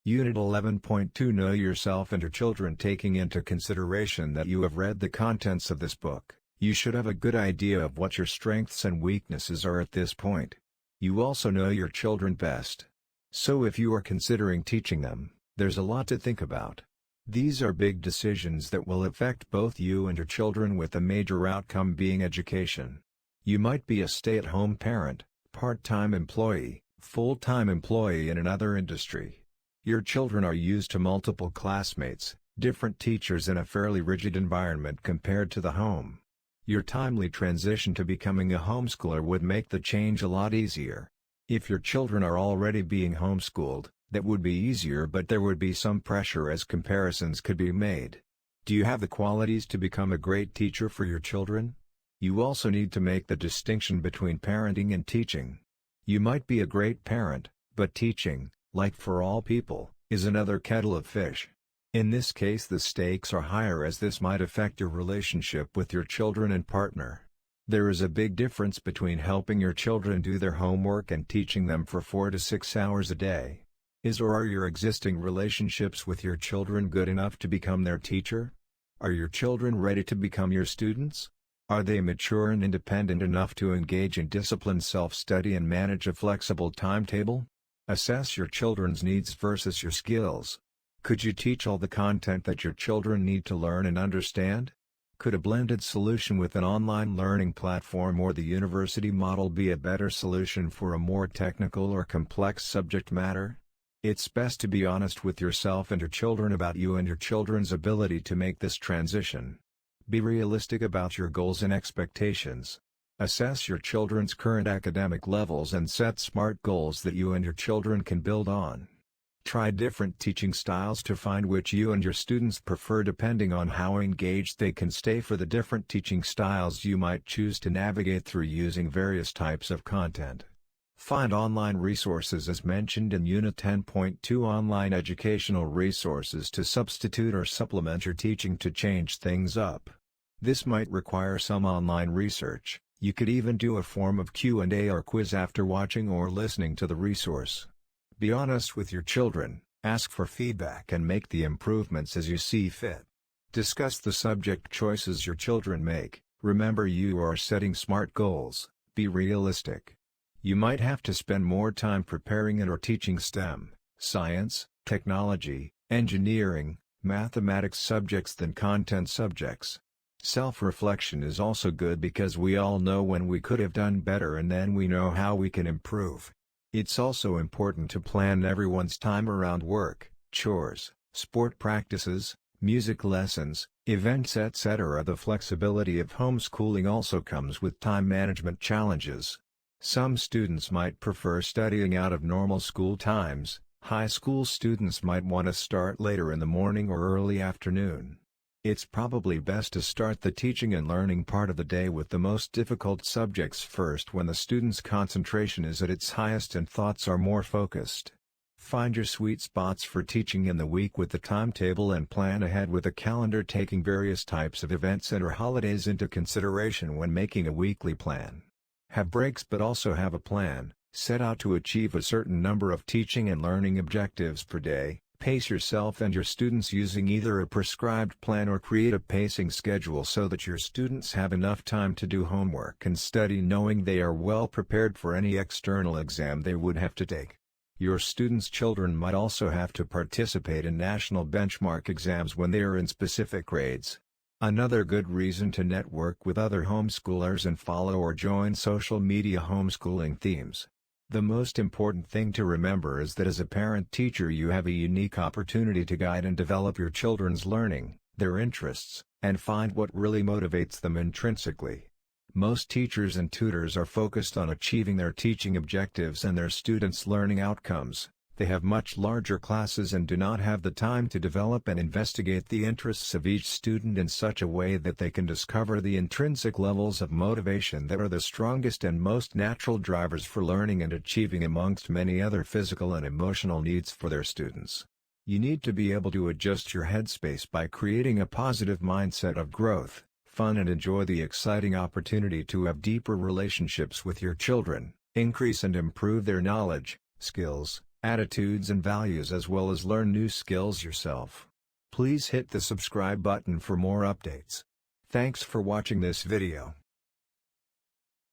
Unit 11.2 Know Yourself and Your Children. Taking into consideration that you have read the contents of this book, you should have a good idea of what your strengths and weaknesses are at this point. You also know your children best. So if you are considering teaching them, there's a lot to think about. These are big decisions that will affect both you and your children, with the major outcome being education. You might be a stay-at-home parent, part-time employee, full-time employee in another industry. Your children are used to multiple classmates, different teachers, in a fairly rigid environment compared to the home. Your timely transition to becoming a homeschooler would make the change a lot easier. If your children are already being homeschooled, that would be easier, but there would be some pressure as comparisons could be made. Do you have the qualities to become a great teacher for your children? You also need to make the distinction between parenting and teaching. You might be a great parent, but teaching, like for all people, is another kettle of fish. In this case, the stakes are higher, as this might affect your relationship with your children and partner. There is a big difference between helping your children do their homework and teaching them for 4 to 6 hours a day. Is or are your existing relationships with your children good enough to become their teacher? Are your children ready to become your students? Are they mature and independent enough to engage in disciplined self-study and manage a flexible timetable? Assess your children's needs versus your skills. Could you teach all the content that your children need to learn and understand? Could a blended solution with an online learning platform or the university model be a better solution for a more technical or complex subject matter? It's best to be honest with yourself and your children about you and your children's ability to make this transition. Be realistic about your goals and expectations. Assess your children's current academic levels and set SMART goals that you and your children can build on. Try different teaching styles to find which you and your students prefer, depending on how engaged they can stay for the different teaching styles you might choose to navigate through using various types of content. Find online resources as mentioned in Unit 10.2, online educational resources to substitute or supplement your teaching to change things up. This might require some online research. You could even do a form of Q&A or quiz after watching or listening to the resource. Be honest with your children, ask for feedback and make the improvements as you see fit. Discuss the subject choices your children make. Remember, you are setting SMART goals. Be realistic. You might have to spend more time preparing and/or teaching STEM, science, technology, engineering, mathematics subjects than content subjects. Self-reflection is also good, because we all know when we could have done better, and then we know how we can improve. It's also important to plan everyone's time around work, chores, sport practices, music lessons, events, etc. The flexibility of homeschooling also comes with time management challenges. Some students might prefer studying out of normal school times. High school students might want to start later in the morning or early afternoon. It's probably best to start the teaching and learning part of the day with the most difficult subjects first, when the student's concentration is at its highest and thoughts are more focused. Find your sweet spots for teaching in the week with the timetable and plan ahead with a calendar, taking various types of events and/or holidays into consideration when making a weekly plan. Have breaks but also have a plan. Set out to achieve a certain number of teaching and learning objectives per day. Pace yourself and your students using either a prescribed plan or create a pacing schedule so that your students have enough time to do homework and study, knowing they are well prepared for any external exam they would have to take. Your students' children might also have to participate in national benchmark exams when they are in specific grades. Another good reason to network with other homeschoolers and follow or join social media homeschooling themes. The most important thing to remember is that as a parent-teacher you have a unique opportunity to guide and develop your children's learning, their interests, and find what really motivates them intrinsically. Most teachers and tutors are focused on achieving their teaching objectives and their students' learning outcomes. They have much larger classes and do not have the time to develop and investigate the interests of each student in such a way that they can discover the intrinsic levels of motivation that are the strongest and most natural drivers for learning and achieving, amongst many other physical and emotional needs for their students. You need to be able to adjust your headspace by creating a positive mindset of growth, fun, and enjoy the exciting opportunity to have deeper relationships with your children, increase and improve their knowledge, skills, attitudes and values, as well as learn new skills yourself. Please hit the subscribe button for more updates. Thanks for watching this video.